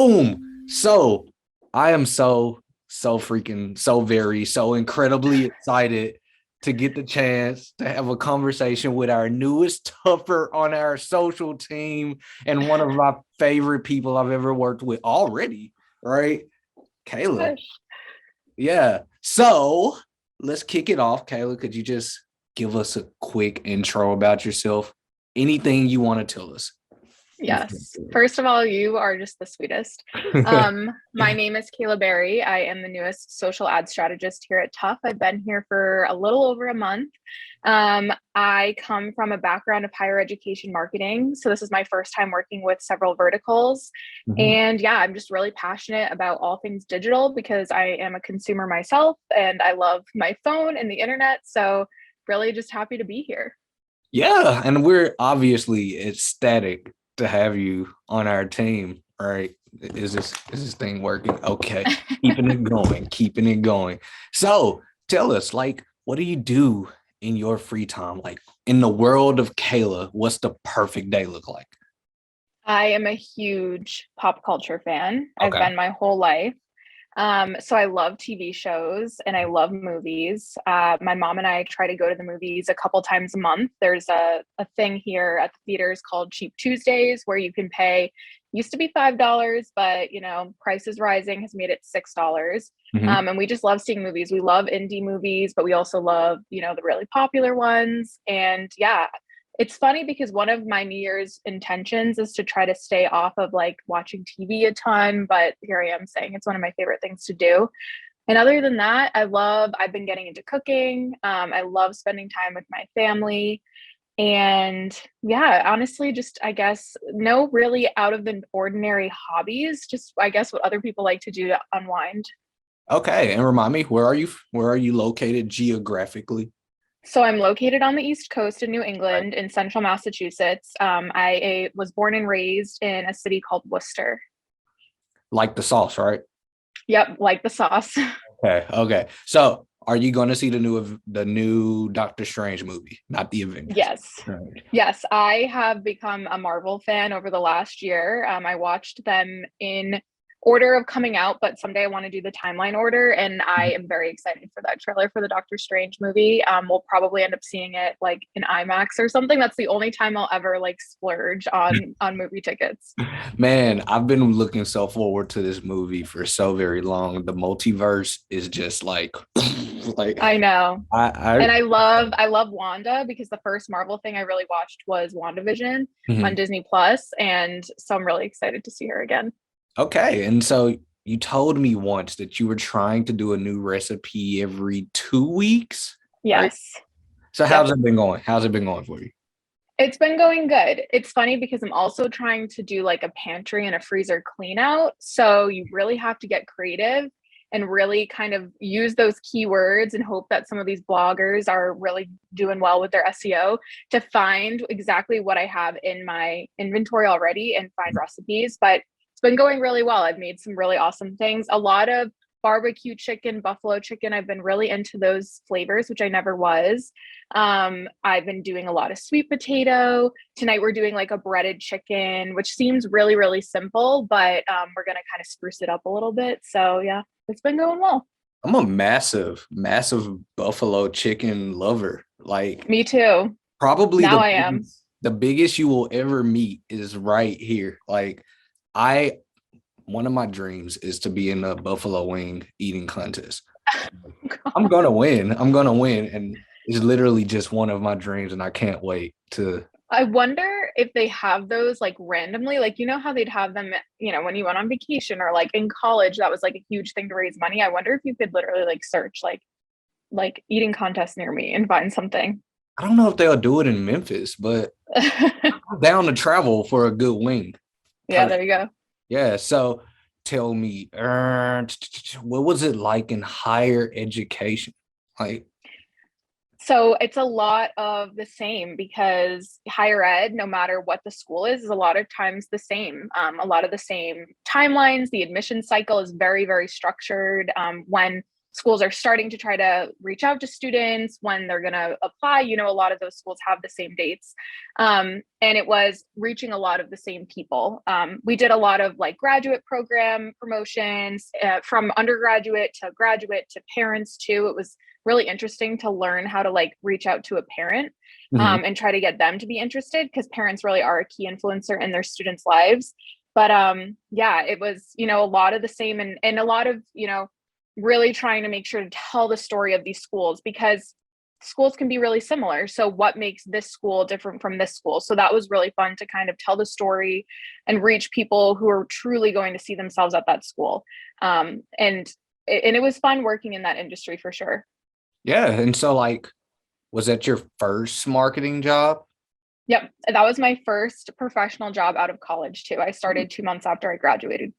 Boom. So I am so incredibly excited to get the chance to have a conversation with our newest tougher on our social team and one of my favorite people I've ever worked with already, right? Kayla. Gosh. Yeah. So let's kick it off. Kayla, could you just give us a quick intro about yourself? Anything you want to tell us? Yes. First of all, you are just the sweetest. My name is Kayla Barry. I am the newest social ad strategist here at Tough. I've been here for a little over a month. I come from a background of higher education marketing. So this is my first time working with several verticals. Mhm. And yeah, I'm just really passionate about all things digital because I am a consumer myself and I love my phone and the internet. So really just happy to be here. Yeah, and we're obviously ecstatic to have you on our team. All right, is this thing working? Okay, keeping it going, keeping it going. So tell us, like, what do you do in your free time? Like in the world of Kayla, what's the perfect day look like? I am a huge pop culture fan. I've Okay. been my whole life. So I love TV shows and I love movies. My mom and I try to go to the movies a couple times a month. There's a thing here at the theaters called Cheap Tuesdays where you can pay, used to be $5, but price is rising has made it $6. Mhm. And we just love seeing movies. We love indie movies, but we also love, the really popular ones. And yeah, it's funny because one of my New Year's intentions is to try to stay off of like watching TV a ton, but here I am saying it's one of my favorite things to do. And other than that, I've been getting into cooking. I love spending time with my family. And yeah, honestly, just I guess no really out of the ordinary hobbies, just I guess what other people like to do to unwind. Okay, and remind me, where are you located geographically? So I'm located on the East Coast in New Right. England in central Massachusetts. I was born and raised in a city called Worcester. Like the sauce, right? Yep, like the sauce. Okay, okay. So, are you going to see the new Doctor Strange movie, not the Avengers? Yes. Right. Yes, I have become a Marvel fan over the last year. I watched them in order of coming out, but someday I want to do the timeline order, and I am very excited for that trailer for the Doctor Strange movie. We'll probably end up seeing it like in IMAX or something. That's the only time I'll ever like splurge on movie tickets. Man, I've been looking so forward to this movie for so very long. The multiverse is just like, like I know. I And I love Wanda because the first Marvel thing I really watched was WandaVision on Mhm. Disney Plus, and so I'm really excited to see her again. Okay. And so you told me once that you were trying to do a new recipe every 2 weeks, right? Yes. So how's Yep. it been going? How's it been going for you? It's been going good. It's funny because I'm also trying to do like a pantry and a freezer clean out. So you really have to get creative and really kind of use those keywords and hope that some of these bloggers are really doing well with their SEO to find exactly what I have in my inventory already and find recipes. But it's been going really well. I've made some really awesome things. A lot of barbecue chicken, buffalo chicken. I've been really into those flavors, which I never was. I've been doing a lot of sweet potato. Tonight we're doing like a breaded chicken, which seems really, really simple, but we're gonna kind of spruce it up a little bit. So yeah, it's been going well. I'm a massive, massive buffalo chicken lover. Like Me too. probably Now the I am. biggest, the biggest you will ever meet is right here. Like I one of my dreams is to be in a buffalo wing eating contest. I'm gonna win. I'm gonna win. And it's literally just one of my dreams, and I can't wait to. I wonder if they have those like randomly, like how they'd have them, when you went on vacation or like in college, that was like a huge thing to raise money. I wonder if you could literally like search like eating contest near me and find something. I don't know if they'll do it in Memphis, but I'm down to travel for a good wing. Yeah, there you go. Yeah. So tell me, what was it like in higher education? Like, So it's a lot of the same because higher ed, no matter what the school is a lot of times the same. A lot of the same timelines. The admission cycle is very, very structured. When schools are starting to try to reach out to students when they're going to apply. A lot of those schools have the same dates. And it was reaching a lot of the same people. We did a lot of like graduate program promotions, from undergraduate to graduate to parents too. It was really interesting to learn how to like reach out to a parent, Mhm. and try to get them to be interested, because parents really are a key influencer in their students' lives. But yeah, it was, a lot of the same, and a lot of, really trying to make sure to tell the story of these schools, because schools can be really similar. So what makes this school different from this school? So that was really fun to kind of tell the story and reach people who are truly going to see themselves at that school. And it was fun working in that industry for sure. Yeah. And so like, was that your first marketing job? Yep, that was my first professional job out of college too. I started 2 months after I graduated.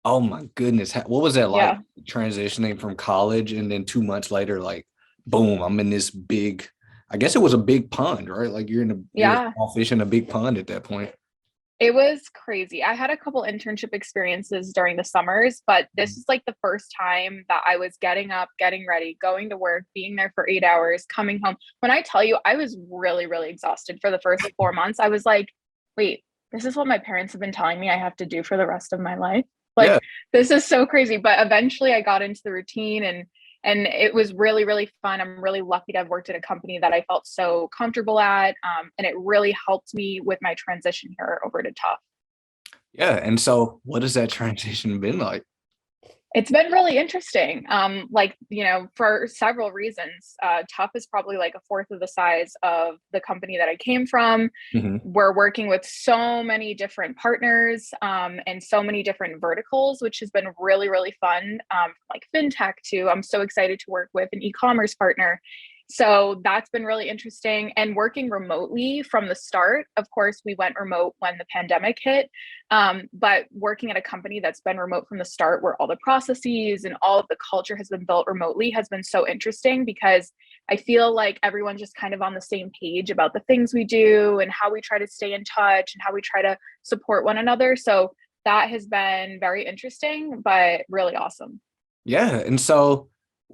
Oh my goodness. What was that like Yeah. transitioning from college and then 2 months later, like, boom, I'm in this big, I guess it was a big pond, right? Like you're a Yeah. small fish in a big pond at that point. It was crazy. I had a couple internship experiences during the summers, but this is like the first time that I was getting up, getting ready, going to work, being there for 8 hours, coming home. When I tell you, I was really, really exhausted for the first 4 months. I was like, wait, this is what my parents have been telling me I have to do for the rest of my life. Yeah. Like, this is so crazy. But eventually I got into the routine, and it was really, really fun. I'm really lucky to have worked at a company that I felt so comfortable at. And it really helped me with my transition here over to Tough. Yeah. And so what has that transition been like? It's been really interesting. Like, for several reasons. Tough is probably like a fourth of the size of the company that I came from. Mhm. We're working with so many different partners, and so many different verticals, which has been really, really fun. Like fintech too. I'm so excited to work with an e-commerce partner. So that's been really interesting. And working remotely from the start. Of course, we went remote when the pandemic hit. But working at a company that's been remote from the start, where all the processes and all of the culture has been built remotely, has been so interesting, because I feel like everyone's just kind of on the same page about the things we do and how we try to stay in touch and how we try to support one another. So that has been very interesting, but really awesome. Yeah. And so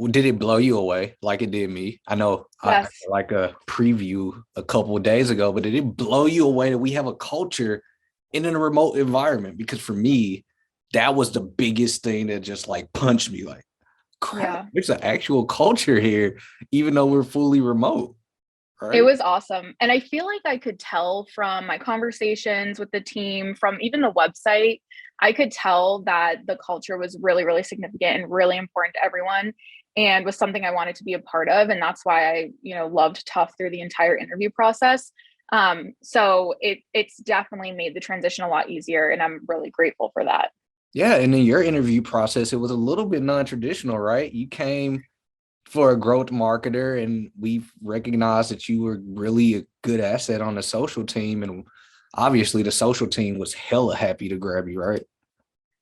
did it blow you away like it did me? I know I Yes. like a preview a couple of days ago, but did it blow you away that we have a culture in a remote environment? Because for me, that was the biggest thing that just like punched me like, crap, Yeah. there's an actual culture here, even though we're fully remote, It right? was awesome. And I feel like I could tell from my conversations with the team, from even the website, I could tell that the culture was really, really significant and really important to everyone, and was something I wanted to be a part of. And that's why I, loved Tough through the entire interview process. So it's definitely made the transition a lot easier. And I'm really grateful for that. Yeah. And in your interview process, it was a little bit non-traditional, right? You came for a growth marketer, and we've recognized that you were really a good asset on the social team. And obviously the social team was hella happy to grab you, right?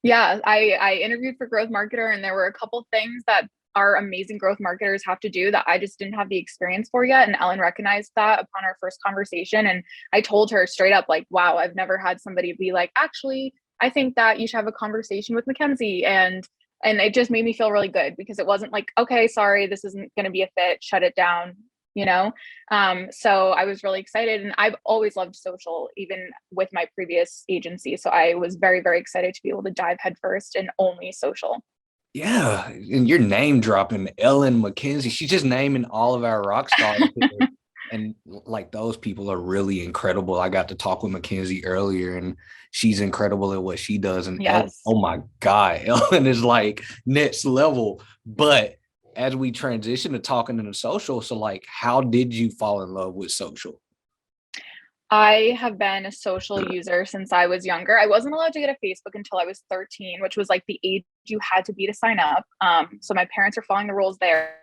Yeah, I interviewed for growth marketer, and there were a couple things that our amazing growth marketers have to do that I just didn't have the experience for yet. And Ellen recognized that upon our first conversation. And I told her straight up, like, wow, I've never had somebody be like, actually, I think that you should have a conversation with Mackenzie. And it just made me feel really good, because it wasn't like, okay, sorry, this isn't going to be a fit, shut it down, you know? So I was really excited, and I've always loved social, even with my previous agency. So I was very, very excited to be able to dive headfirst and only social. Yeah. And you're name dropping Ellen McKenzie. She's just naming all of our rock stars here. And like those people are really incredible. I got to talk with Mackenzie earlier, and she's incredible at what she does. And Ellen, Yes. oh my God, Ellen is like next level. But as we transition to talking in the social, so like, how did you fall in love with social? I have been a social user since I was younger. I wasn't allowed to get a Facebook until I was 13, which was like the age you had to be to sign up. So my parents are following the rules there.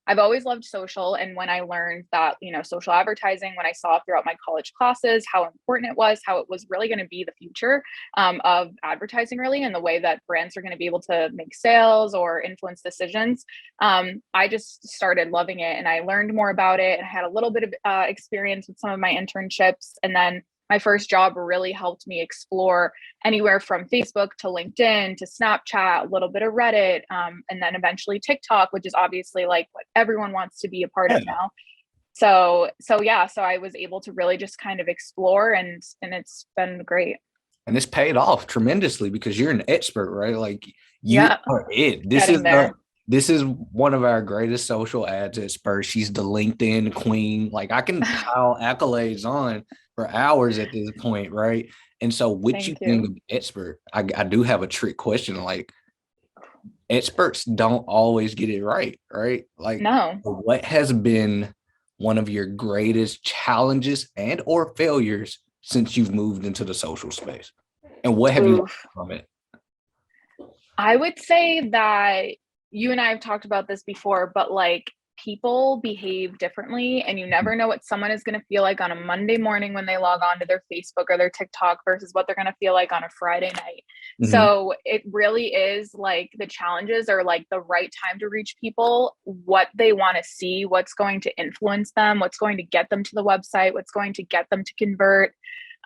I've always loved social. And when I learned that, social advertising, when I saw throughout my college classes how important it was, how it was really going to be the future, of advertising, really, and the way that brands are going to be able to make sales or influence decisions, I just started loving it. And I learned more about it. And I had a little bit of experience with some of my internships. And then my first job really helped me explore anywhere from Facebook to LinkedIn to Snapchat, a little bit of Reddit, and then eventually TikTok, which is obviously like what everyone wants to be a part of now. So I was able to really just kind of explore, and it's been great. And it's paid off tremendously because you're an expert, right? Like you Yeah, are it. This is one of our greatest social ads experts. She's the LinkedIn queen. Like I can pile accolades on for hours at this point, right? And so what you think of expert, I do have a trick question. Like experts don't always get it right, right? Like No. what has been one of your greatest challenges and or failures since you've moved into the social space? And what have you learned from it? I would say that you and I have talked about this before, but like people behave differently, and you never know what someone is going to feel like on a Monday morning when they log on to their Facebook or their TikTok versus what they're going to feel like on a Friday night. Mm-hmm. So it really is like the challenges are like the right time to reach people, what they want to see, what's going to influence them, what's going to get them to the website, what's going to get them to convert.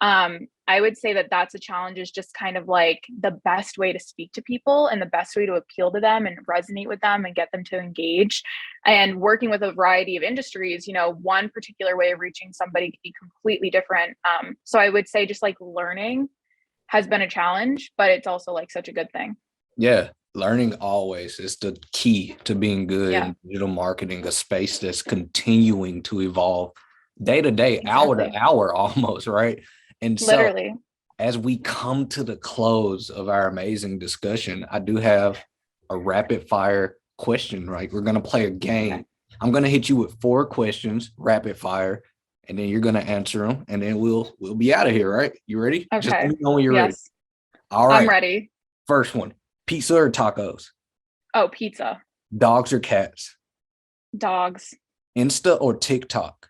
I would say that that's a challenge, is just kind of like the best way to speak to people and the best way to appeal to them and resonate with them and get them to engage. And working with a variety of industries, you know, one particular way of reaching somebody can be completely different. So I would say just like learning has been a challenge, but it's also like such a good thing. Yeah. Learning always is the key to being good in digital marketing, a space that's continuing to evolve day to day, hour to hour almost, right? And so literally, as we come to the close of our amazing discussion, I do have a rapid fire question, right? We're going to play a game. Okay. I'm going to hit you with 4 questions, rapid fire, and then you're going to answer them, and then we'll be out of here, right? You ready? Okay. Just let me know when you're ready. All right. I'm ready. First one, pizza or tacos? Oh, pizza. Dogs or cats? Dogs. Insta or TikTok?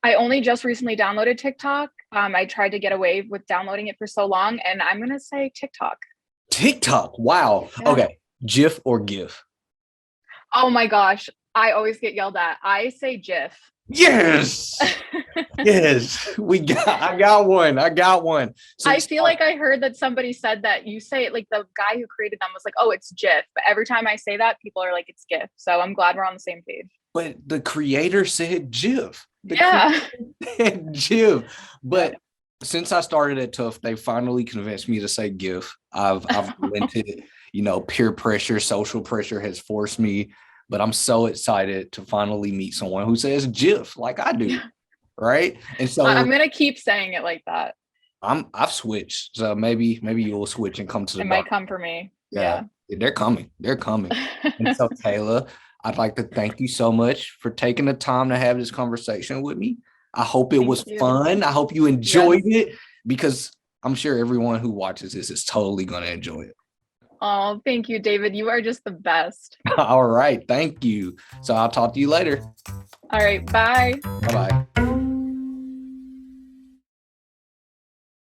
I only just recently downloaded TikTok. I tried to get away with downloading it for so long, and I'm going to say TikTok. TikTok. Wow. Yeah. Okay. GIF or GIF? Oh my gosh. I always get yelled at. I say GIF. Yes. Yes. I got one. So I feel like I heard that somebody said that you say it, like the guy who created them was like, oh, it's GIF. But every time I say that, people are like, it's GIF. So I'm glad we're on the same page. But the creator said GIF. GIF. But since I started at Tough, they finally convinced me to say GIF. I've relented, peer pressure, social pressure has forced me, but I'm so excited to finally meet someone who says GIF like I do. Right. And so I'm going to keep saying it like that. I've switched. So maybe you'll switch and come to the might come for me. Yeah. They're coming. And so Kayla, I'd like to thank you so much for taking the time to have this conversation with me. I hope it was fun. I hope you enjoyed it, because I'm sure everyone who watches this is totally going to enjoy it. Oh, thank you, David. You are just the best. All right. Thank you. So I'll talk to you later. All right. Bye. Bye-bye.